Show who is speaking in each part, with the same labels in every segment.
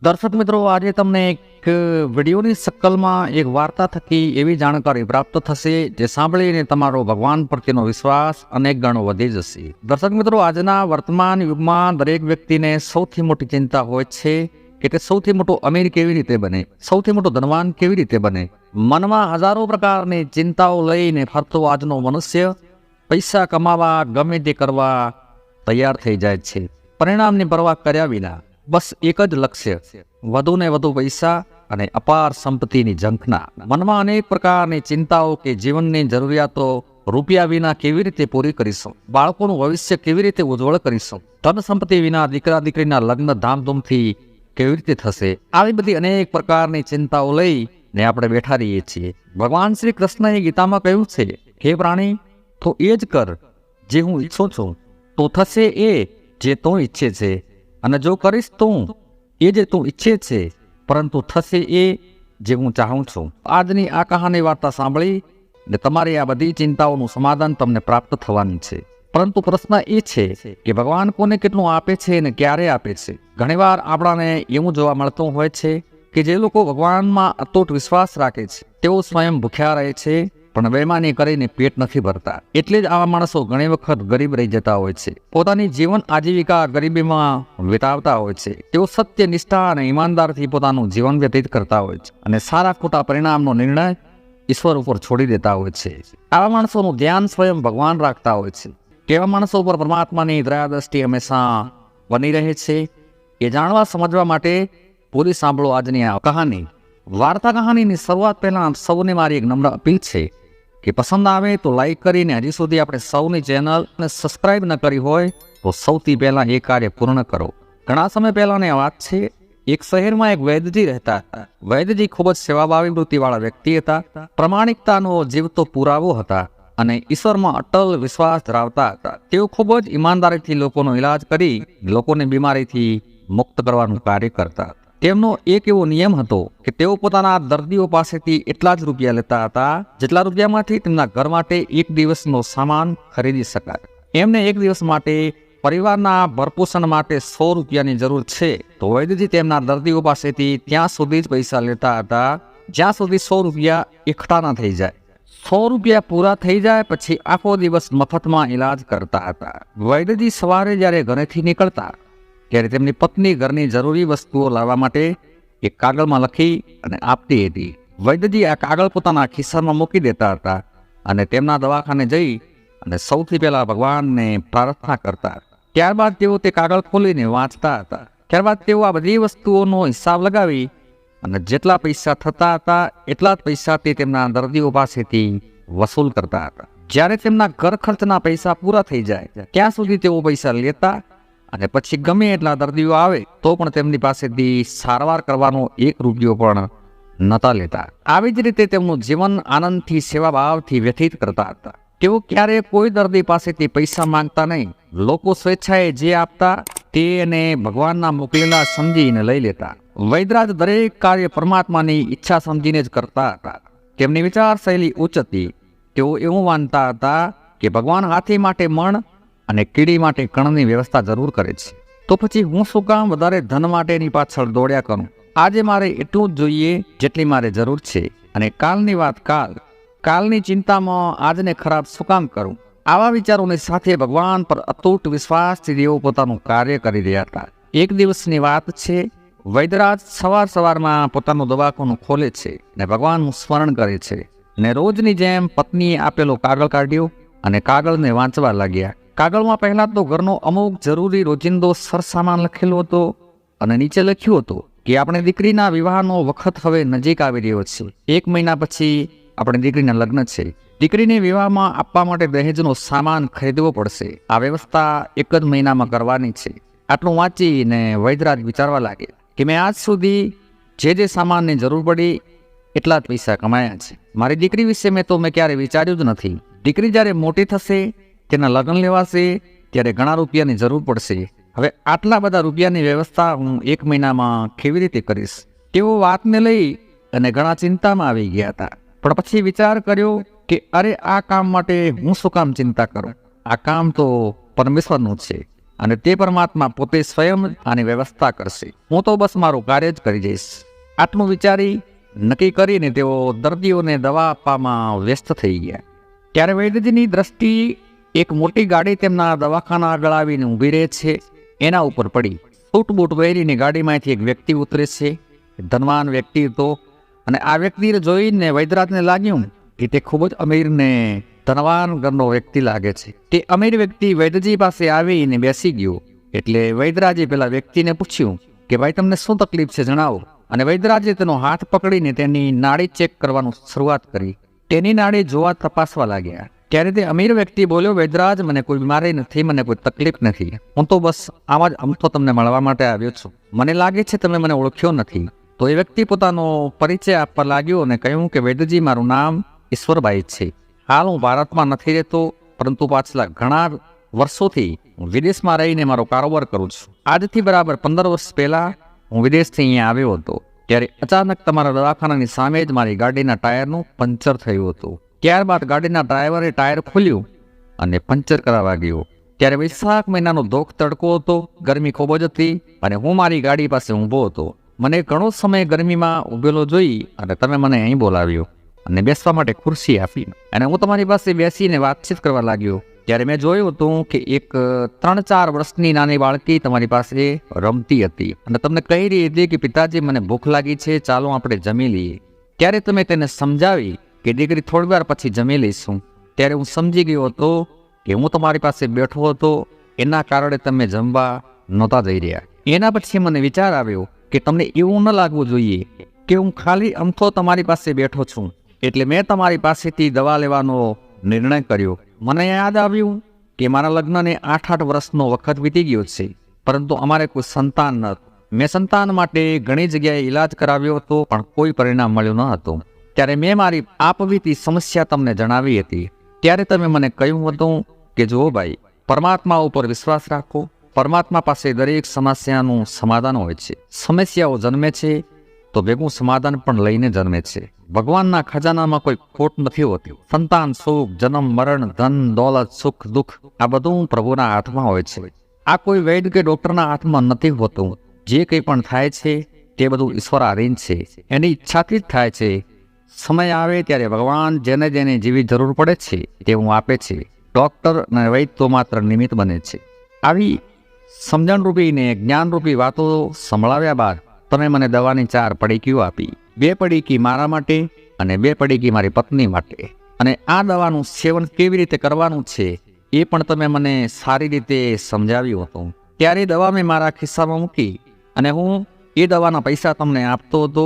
Speaker 1: દર્શક મિત્રો, આજે તમને એક વિડીયોની શક્લમાં એક વાર્તા થકી એવી જાણકારી પ્રાપ્ત થશે જે સાંભળીને તમારો ભગવાન પ્રત્યેનો વિશ્વાસ અનેક ગણો વધી જશે. દર્શક મિત્રો, આજના વર્તમાન યુગમાં દરેક વ્યક્તિને સૌથી મોટી ચિંતા હોય છે કે તે સૌથી મોટો અમીર કેવી રીતે બને, સૌથી મોટો ધનવાન કેવી રીતે બને. મનમાં હજારો પ્રકારની ચિંતાઓ લઈને ફરતો આજનો મનુષ્ય પૈસા કમાવા ગમે તે કરવા તૈયાર થઈ જાય છે, પરિણામની પરવા કર્યા વિના. બસ એક જ લક્ષ્ય, વધુ ને વધુ પૈસા અને અપાર સંપત્તિની ઝંખના. મનમાં અનેક પ્રકારની ચિંતાઓ કે જીવનની જરૂરિયાતો રૂપિયા વિના કેવી રીતે પૂરી કરીશું, બાળકોનું ભવિષ્ય કેવી રીતે ઉજ્જવળ કરીશું, ધન સંપત્તિ વિના દીકરા દીકરીના લગ્ન ધામધૂમથી કેવી રીતે થશે. આવી બધી અનેક પ્રકારની ચિંતાઓ લઈને આપણે બેઠા રહીએ છીએ. ભગવાન શ્રી કૃષ્ણએ ગીતામાં કહ્યું છે, હે પ્રાણી, તો એ જ કર જે હું ઈચ્છું છું, તો થશે એ જે તું ઈચ્છે છે, અને જો કરીશ તું એ જે તું ઈચ્છે છે, પરંતુ થશે એ જે હું ચાહું છું. આજની આ કહાની વાર્તા સાંભળી ને તમારી આ બધી ચિંતાઓનું સમાધાન તમને પ્રાપ્ત થવાનું છે. પરંતુ પ્રશ્ન એ છે કે ભગવાન કોને કેટલું આપે છે અને ક્યારે આપે છે. ઘણીવાર આપણાને એવું જોવા મળતું હોય છે કે જે લોકો ભગવાનમાં અતૂટ વિશ્વાસ રાખે છે તેઓ સ્વયં ભૂખ્યા રહે છે, પણ બેમાની કરીને પેટ નથી ભરતા. એટલે જ આવા માણસો ઘણી વખત ગરીબ રહી જતા હોય છે, પોતાની જીવન આજીવિકા ગરીબીમાં વિતાવતા હોય છે. તેઓ સત્ય, નિષ્ઠા અને ઈમાનદારથી પોતાનું જીવન વ્યતીત કરતા હોય છે અને સારા ખોટા પરિણામનો નિર્ણય ઈશ્વર ઉપર છોડી દેતા હોય છે. આવા માણસોનું ધ્યાન સ્વયં ભગવાન રાખતા હોય છે. કેવા માણસો ઉપર પરમાત્માની દયા દ્રષ્ટિ હંમેશા બની રહે છે, એ જાણવા સમજવા માટે પૂરી સાંભળો આજની આ કહાની. વાર્તા કહાનીની શરૂઆત પહેલા સૌને મારી એક નમ્ર અપીલ છે કે પસંદ આવે તો લાઈક કરીને, હજી સુધી આપણે સૌની ચેનલને સબસ્ક્રાઇબ ન કરી હોય તો સૌથી પહેલાં એ કાર્ય પૂર્ણ કરો. ઘણા સમય પહેલાંની આ વાત છે. એક શહેરમાં એક વૈદ્યજી રહેતા હતા. વૈદ્યજી ખૂબ જ સેવાભાવી વૃત્તિવાળા વ્યક્તિ હતા, પ્રમાણિકતાનો જીવતો પુરાવો હતા અને ઈશ્વરમાં અટલ વિશ્વાસ ધરાવતા હતા. તેઓ ખૂબ જ ઈમાનદારીથી લોકોનો ઈલાજ કરી લોકોને બીમારીથી મુક્ત કરવાનું કાર્ય કરતા હતા. તેમનો એક એવો નિયમ હતો કે તેઓ પોતાના દર્દીઓ પાસેથી એટલા જ રૂપિયા લેતા હતા જેટલા રૂપિયામાંથી તેમના ઘર માટે એક દિવસનો સામાન ખરીદી શકાય. એમને એક દિવસ માટે પરિવારના ભરપોષણ માટે 100 રૂપિયાની જરૂર છે તો વૈદ્યજી તેમના દર્દીઓ પાસેથી ત્યાં સુધી જ પૈસા લેતા હતા જ્યાં સુધી 100 રૂપિયા એકઠા ન થઈ જાય. 100 રૂપિયા પૂરા થઈ જાય પછી આખો દિવસ મફતમાં ઈલાજ કરતા હતા. વૈદ્યજી સવારે જ્યારે ઘરેથી નીકળતા ત્યારે તેમની પત્ની ઘરની જરૂરી વસ્તુઓ લાવવા માટે એક કાગળમાં લખી અને આપતી હતી. વૈદ્યજી આ કાગળ પોતાના ખિસ્સામાં મૂકી દેતા હતા અને તેમના દવાખાને જઈ અને સૌથી પહેલા ભગવાનને પ્રાર્થના કરતા. ત્યારબાદ તેઓ તે કાગળ ખોલીને વાંચતા હતા. ત્યારબાદ તેઓ આ બધી વસ્તુઓનો હિસાબ લગાવી અને જેટલા પૈસા થતા હતા એટલા જ પૈસા તે તેમના દર્દીઓ પાસેથી વસૂલ કરતા હતા. જ્યારે તેમના ઘર ખર્ચના પૈસા પૂરા થઈ જાય ત્યાં સુધી તેઓ પૈસા લેતા અને પછી ગમે એટલા દર્દીઓ આવે તો પણ તેમની પાસેથી સારવાર કરવાનો 1 રૂપિયો પણ નહોતા લેતા. આવી જ રીતે તેમનું જીવન આનંદથી, સેવાભાવથી વ્યતીત કરતા હતા. તેઓ ક્યારેય કોઈ દર્દી પાસેથી પૈસા માંગતા નહીં. લોકો સ્વેચ્છાએ જે આપતા તેને ભગવાનના મોકલેલા સમજીને લઈ લેતા. વૈદ્યરાજ દરેક કાર્ય પરમાત્માની ઈચ્છા સમજીને જ કરતા હતા. તેમની વિચારશૈલી ઉચ્ચ હતી. તેઓ એવું માનતા હતા કે ભગવાન હાથી માટે મણ અને કીડી માટે કણની વ્યવસ્થા જરૂર કરે છે, તો પછી હું શું કામ વધારે ધન માટેની પાછળ દોડ્યા કરું. આજે મારે એટલું જ જોઈએ જેટલી મારે જરૂર છે, અને કાલની વાત કાલની ચિંતામાં આજને ખરાબ શું કામ કરું. આવા વિચારોની સાથે ભગવાન પર અતૂટ વિશ્વાસથી તેઓ પોતાનું કાર્ય કરી રહ્યા હતા. એક દિવસની વાત છે. વૈદ્યરાજ સવારમાં પોતાનું દવાખાનું ખોલે છે ને ભગવાનનું સ્મરણ કરે છે ને રોજની જેમ પત્નીએ આપેલો કાગળ કાઢ્યો અને કાગળને વાંચવા લાગ્યા. કાગળમાં પહેલા તો ઘરનો અમુક જરૂરી રોજિંદો સરસામાન લખેલો હતો અને નીચે લખ્યું હતું કે આપણે દીકરીના વિવાહનો વખત હવે નજીક આવી રહ્યો છે. 1 મહિના પછી આપણે દીકરીના લગ્ન છે. દીકરીને વિવાહમાં આપવા માટે દહેજનો સામાન ખરીદવો પડશે. આ વ્યવસ્થા 1 જ મહિનામાં કરવાની છે. આટલું વાંચીને વૈદ્યરાજ વિચારવા લાગે કે મેં આજ સુધી જે સામાનની જરૂર પડી એટલા જ પૈસા કમાયા છે. મારી દીકરી વિશે મેં ક્યારે વિચાર્યું જ નથી. દીકરી જ્યારે મોટી થશે, તેના લગ્ન લેવાશે ત્યારે ઘણા રૂપિયાની જરૂર પડશે. હવે આટલા બધા રૂપિયાની વ્યવસ્થા હું 1 મહિનામાં કેવી રીતે કરીશ. તેઓ વાતને લઈ અને ઘણા ચિંતામાં આવી ગયા હતા. પણ પછી વિચાર કર્યો કે અરે, આ કામ માટે હું શું કામ ચિંતા કરું. આ કામ તો પરમેશ્વરનું છે. અને તે પરમાત્મા પોતે સ્વયં આની વ્યવસ્થા કરશે. હું તો બસ મારું કાર્ય જ કરી જઈશ. આટલું વિચારી નક્કી કરીને તેઓ દર્દીઓને દવા આપવામાં વ્યસ્ત થઈ ગયા. ત્યારે વૈદ્યજીની દ્રષ્ટિ એક મોટી ગાડી તેમના દવાખાના આગળ આવીને ઊભી રહે છે એના ઉપર પડી. સૂટ બૂટ પહેરીને ગાડીમાંથી એક વ્યક્તિ ઉતરે છે. ધનવાન વ્યક્તિ હતો અને આ વ્યક્તિને જોઈને વૈદ્યરાજને લાગ્યું કે તે ખૂબ જ અમીર ને ધનવાન ઘરનો વ્યક્તિ લાગે છે. તે અમીર વ્યક્તિ વૈદ્યજી પાસે આવીને બેસી ગયો. એટલે વૈદ્યરાજે પેલા વ્યક્તિને પૂછ્યું કે ભાઈ તમને શું તકલીફ છે જણાવો. અને વૈદ્યરાજે તેનો હાથ પકડીને તેની નાડી ચેક કરવાનું શરૂઆત કરી. તેની નાડી જોવા તપાસવા લાગ્યા. ત્યારે તે અમીર વ્યક્તિ બોલ્યો, વૈદ્યરાજ મને કોઈ બીમારી નથી, મને કોઈ તકલીફ નથી. હું તો બસ આમ જ અમથો તમને મળવા માટે આવ્યો છું. મને લાગે છે તમે મને ઓળખ્યો નથી. તો એ વ્યક્તિ પોતાનો પરિચય આપવા લાગ્યો અને કહ્યું કે વૈદ્યજી મારું નામ ઈશ્વરભાઈ છે. હાલ હું ભારતમાં નથી રહેતો, પરંતુ પાછલા ઘણા વર્ષોથી હું વિદેશમાં રહીને મારો કારોબાર કરું છું. આજથી બરાબર 15 વર્ષ પહેલા હું વિદેશથી અહીંયા આવ્યો હતો. ત્યારે અચાનક તમારા દવાખાનાની સામે જ મારી ગાડીના ટાયરનું પંચર થયું હતું. ત્યારબાદ ગાડીના ડ્રાઈવરે ટાયર ખોલ્યું અને પંચર કરાવવા ગયો. ત્યારે વૈશાખ મહિનાનો ધોક તડકો હતો, ગરમી ખૂબ જ હતી અને હું મારી ગાડી પાસે ઊભો હતો. મને ઘણો સમય ગરમીમાં ઊભેલો જોઈ અને તમે મને અહીં બોલાવ્યો અને બેસવા માટે ખુરશી આપી અને હું તમારી પાસે બેસીને વાતચીત કરવા લાગ્યો. ત્યારે મેં જોયું હતું કે એક 3-4 વર્ષની નાની બાળકી તમારી પાસે રમતી હતી અને તમને કહી રહી હતી કે પિતાજી મને ભૂખ લાગી છે, ચાલો આપણે જમી લઈએ. ત્યારે તમે તેને સમજાવી કે દીકરી થોડી વાર પછી જમી લઈશું. ત્યારે હું સમજી ગયો હતો કે હું તમારી પાસે બેઠો હતો એના કારણે તમે જમવા નહોતા જઈ રહ્યા. એના પછી મને વિચાર આવ્યો કે તમને એવું ન લાગવું જોઈએ કે હું ખાલી અમથો તમારી પાસે બેઠો છું. એટલે મેં તમારી પાસેથી દવા લેવાનો નિર્ણય કર્યો. મને યાદ આવ્યું કે મારા લગ્નને 8 વર્ષનો વખત વીતી ગયો છે, પરંતુ અમારે કોઈ સંતાન ન હતું. મેં સંતાન માટે ઘણી જગ્યાએ ઈલાજ કરાવ્યો હતો, પણ કોઈ પરિણામ મળ્યું ન હતું. ત્યારે મેં મારી આપવીતી સમસ્યા તમને જણાવી હતી. ત્યારે તમે મને કહ્યું હતું કે જુઓ ભાઈ, પરમાત્મા ઉપર વિશ્વાસ રાખો. પરમાત્મા પાસે દરેક સમસ્યાનું સમાધાન હોય છે. સમસ્યાઓ જન્મે છે તો ભેગું સમાધાન પણ લઈને જન્મે છે. ભગવાનના ખજાનામાં કોઈ ખોટ નથી હોતી. સંતાન, સુખ, જન્મ, મરણ, ધન, દોલત, સુખ, દુઃખ આ બધું પ્રભુના હાથમાં હોય છે. આ કોઈ વૈદ કે ડોક્ટરના હાથમાં નથી હોતું. જે કંઈ પણ થાય છે તે બધું ઈશ્વરાધીન છે. એની ઈચ્છાથી જ થાય છે. સમય આવે ત્યારે ભગવાન જેને જેને જેવી જરૂર પડે છે તે હું આપે છે. ડોક્ટર અને વૈદ તો માત્ર નિમિત્ત બને છે. આવી સમજણરૂપી ને જ્ઞાનરૂપી વાતો સંભળાવ્યા બાદ તમે મને દવાની 4 પડીકીઓ આપી. 2 પડીકી મારા માટે અને 2 પડીકી મારી પત્ની માટે. અને આ દવાનું સેવન કેવી રીતે કરવાનું છે એ પણ તમે મને સારી રીતે સમજાવ્યું હતું. ત્યારે દવા મેં મારા ખિસ્સામાં મૂકી અને હું એ દવાના પૈસા તમને આપતો હતો,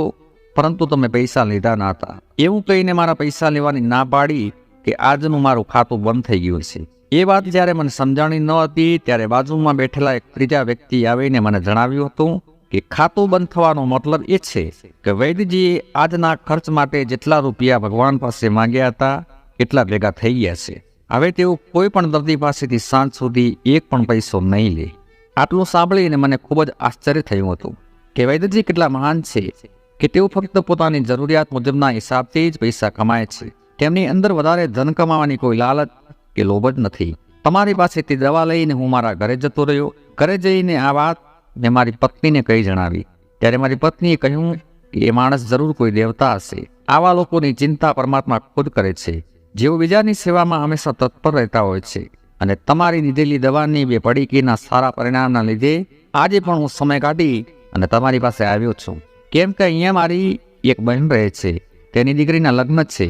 Speaker 1: પરંતુ તમે પૈસા લીધા ન હતા. એવું કહીને મારા પૈસા લેવાની ના પાડી કે આજનું મારું ખાતું બંધ થઈ ગયું છે. એ વાત જ્યારે મને સમજાણી ન હતી ત્યારે બાજુમાં બેઠેલા એક ત્રીજા વ્યક્તિ આવીને મને જણાવ્યું હતું કે ખાતું બંધ થવાનો મતલબ એ છે કે વૈદ્યજીએ આજના ખર્ચ માટે જેટલા રૂપિયા ભગવાન પાસે માંગ્યા હતા એટલા ભેગા થઈ ગયા છે. હવે તેઓ કોઈ પણ દર્દી પાસેથી સાંજ સુધી એક પણ પૈસો નહીં લે. આટલું સાંભળીને મને ખૂબ જ આશ્ચર્ય થયું હતું કે વૈદ્યજી કેટલા મહાન છે કે તેઓ ફક્ત પોતાની જરૂરિયાત મુજબના હિસાબથી જ પૈસા કમાય છે. તેમની અંદર વધારે ધન કમાવાની કોઈ લાલચ કે લોભ જ નથી. તમારી પાસેથી દવા લઈને હું મારા ઘરે જતો રહ્યો. ઘરે જઈને આ વાત મેં મારી પત્નીને કહી જણાવી. ત્યારે મારી પત્નીએ કહ્યું કે એ માણસ જરૂર કોઈ દેવતા હશે. આવા લોકોની ચિંતા પરમાત્મા ખુદ કરે છે, જેઓ બીજાની સેવામાં હંમેશા તત્પર રહેતા હોય છે. અને તમારી લીધેલી દવાની 2 પડીકીના સારા પરિણામના લીધે આજે પણ હું સમય કાઢી અને તમારી પાસે આવ્યો છું. કેમ કે અહીંયા મારી એક બહેન રહે છે, તેની દીકરીના લગ્ન છે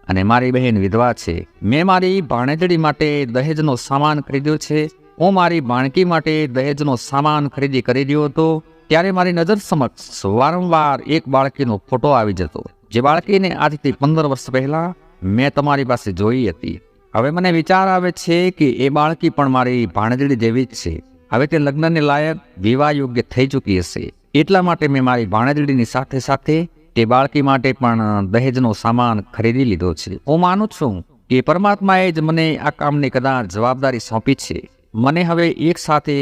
Speaker 1: અને મારી બહેન વિધવા છે. મેં મારી ભાણેજડી માટે દહેજનો સામાન ખરીદ્યો છે. હું મારી ભાણકી માટે દહેજનો સામાન ખરીદી કરી રહ્યો હતો ત્યારે મારી નજર સમક્ષ વારંવાર એક બાળકીનો ફોટો આવી જતો, જે બાળકીને આજથી 15 વર્ષ પહેલા મેં તમારી પાસે જોઈ હતી. હવે મને વિચાર આવે છે કે એ બાળકી પણ મારી ભાણેજડી જેવી જ છે. હવે તે લગ્નને લાયક વિવાહ યોગ્ય થઈ ચૂકી હશે. એટલા માટે મેં મારી ભાણેજડીની સાથે સાથે તે બાળકી માટે પણ દહેજનો સામાન ખરીદી લીધો છે. હું માનું છું કે પરમાત્માએ જ મને આ કામની કદાચ જવાબદારી સોંપી છે. મને હવે એક સાથે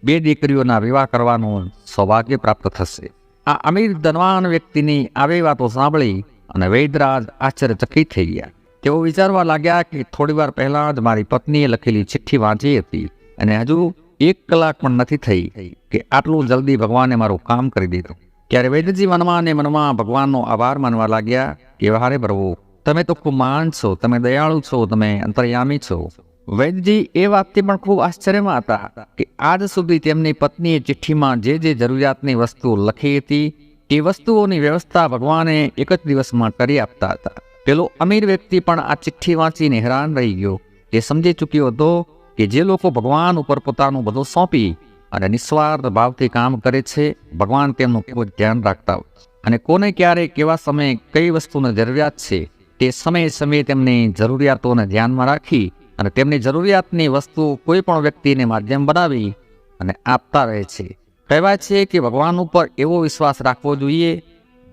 Speaker 1: 2 દીકરીઓના વિવાહ કરવાનું સૌભાગ્ય પ્રાપ્ત થશે. આ અમીર ધનવાન વ્યક્તિની આવી વાતો સાંભળી અને વૈદ્યરાજ આશ્ચર્યચકિત થઈ ગયા. તેઓ વિચારવા લાગ્યા કે થોડી વાર પહેલા જ મારી પત્નીએ લખેલી ચિઠ્ઠી વાંચી હતી અને હજુ 1 કલાક પણ નથી થઈ કે આટલું જલ્દી ભગવાને મારું કામ કરી દીધું. ત્યારે વૈદ્યજી મનમાં ને મનમાં ભગવાનનો આભાર માનવા લાગ્યા કે હારે પ્રભુ, તમે તો ખૂબ મહાન છો, તમે દયાળુ છો, તમે અંતર્યામી છો. વૈદ્યજી એ વાતથી પણ ખૂબ આશ્ચર્યમાં હતા કે આજ સુધી તેમની પત્નીએ ચિઠ્ઠીમાં જે જે જરૂરિયાતની વસ્તુ લખી હતી તે વસ્તુઓની વ્યવસ્થા ભગવાને એક જ દિવસમાં કરી આપતા હતા. પેલો અમીર વ્યક્તિ પણ આ ચિઠ્ઠી વાંચીને હેરાન રહી ગયો. તે સમજી ચૂક્યો હતો કે જે લોકો ભગવાન ઉપર પોતાનું બધું સોંપી અને નિસ્વાર્થ ભાવથી કામ કરે છે, ભગવાન તેમનું ખૂબ ધ્યાન રાખતા હોય અને કોને ક્યારે કેવા સમયે કઈ વસ્તુની જરૂરિયાત છે તે સમયે સમયે તેમની જરૂરિયાતોને ધ્યાનમાં રાખી અને તેમની જરૂરિયાતની વસ્તુ કોઈ પણ વ્યક્તિને માધ્યમ બનાવી અને આપતા રહે છે. કહેવાય છે કે ભગવાન ઉપર એવો વિશ્વાસ રાખવો જોઈએ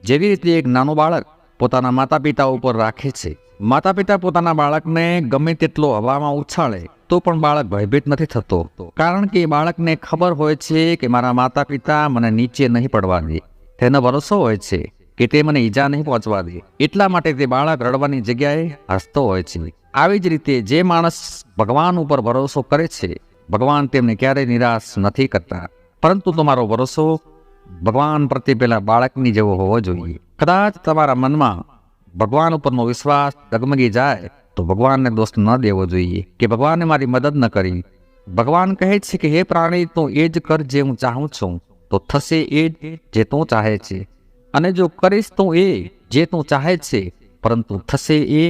Speaker 1: જેવી રીતે એક નાનું બાળક પોતાના માતા પિતા ઉપર રાખે છે. માતા પિતા પોતાના બાળકને ગમે તેટલો હવામાં ઉછાળે તો પણ બાળક ભયભીત નથી થતો, કારણ કે બાળકને ખબર હોય છે કે મારા માતા પિતા મને નીચે નહીં પડવા દે. તેનો ભરોસો હોય છે કે તે મને ઈજા નહીં પહોંચવા દે. એટલા માટે તે બાળક રડવાની જગ્યાએ હસતો હોય છે. આવી જ રીતે જે માણસ ભગવાન ઉપર ભરોસો કરે છે, ભગવાન તેમને ક્યારેય નિરાશ નથી કરતા. પરંતુ તમારો ભરોસો ભગવાન પ્રત્યે પેલા બાળકની જેવો હોવો જોઈએ. કદાચ તમારા મનમાં ભગવાન ઉપરનો વિશ્વાસ ડગમગી જાય તો ભગવાનને દોષ ન દેવો જોઈએ કે ભગવાને મારી મદદ ન કરી. ભગવાન કહે છે કે હે પ્રાણી, તું એ જ કર જે હું ચાહું છું, તો થશે એ જ જે તું ચાહે છે. અને જો કરીશ તું એ જે તું ચાહે છે, પરંતુ થશે એ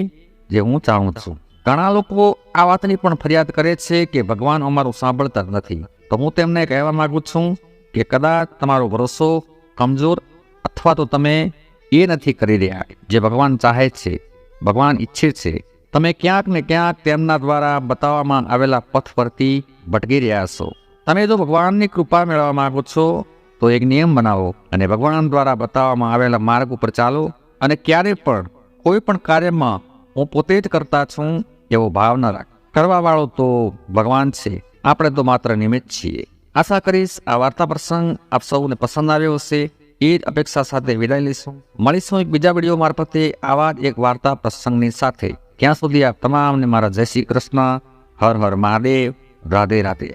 Speaker 1: જે હું ચાહું છું. ઘણા લોકો આ વાતની પણ ફરિયાદ કરે છે કે ભગવાન અમારું સાંભળતા નથી. તો હું તેમને કહેવા માંગુ છું કે કદાચ તમારો ભરોસો કમજોર અથવા તો તમે એ નથી કરી રહ્યા જે ભગવાન ચાહે છે, ભગવાન ઈચ્છે છે. તમે ક્યાંક ને ક્યાંક તેમના દ્વારા બતાવવામાં આવેલા પથ પરથી ભટકી રહ્યા છો. તમે જો ભગવાનની કૃપા મેળવવા માંગો છો તો એક નિયમ બનાવો અને ભગવાન દ્વારા બતાવવામાં આવેલા માર્ગ ઉપર ચાલો. અને ક્યારે પણ કોઈ પણ કાર્યમાં હું પોતે જ કરતા છું એવો ભાવ ન રાખ. કરવાવાળો તો ભગવાન છે, આપણે તો માત્ર નિમિત્ત છીએ. આશા કરીશ આ વાર્તા પ્રસંગ આપ સૌને પસંદ આવ્યો હશે. એ જ અપેક્ષા સાથે વિદાય લઈશું. મળીશું એક બીજા વિડીયો મારફતે આવા જ એક વાર્તા પ્રસંગની સાથે. ત્યાં સુધી આપ તમામને મારા જય શ્રી કૃષ્ણ. હર હર મહાદેવ. રાધે રાધે.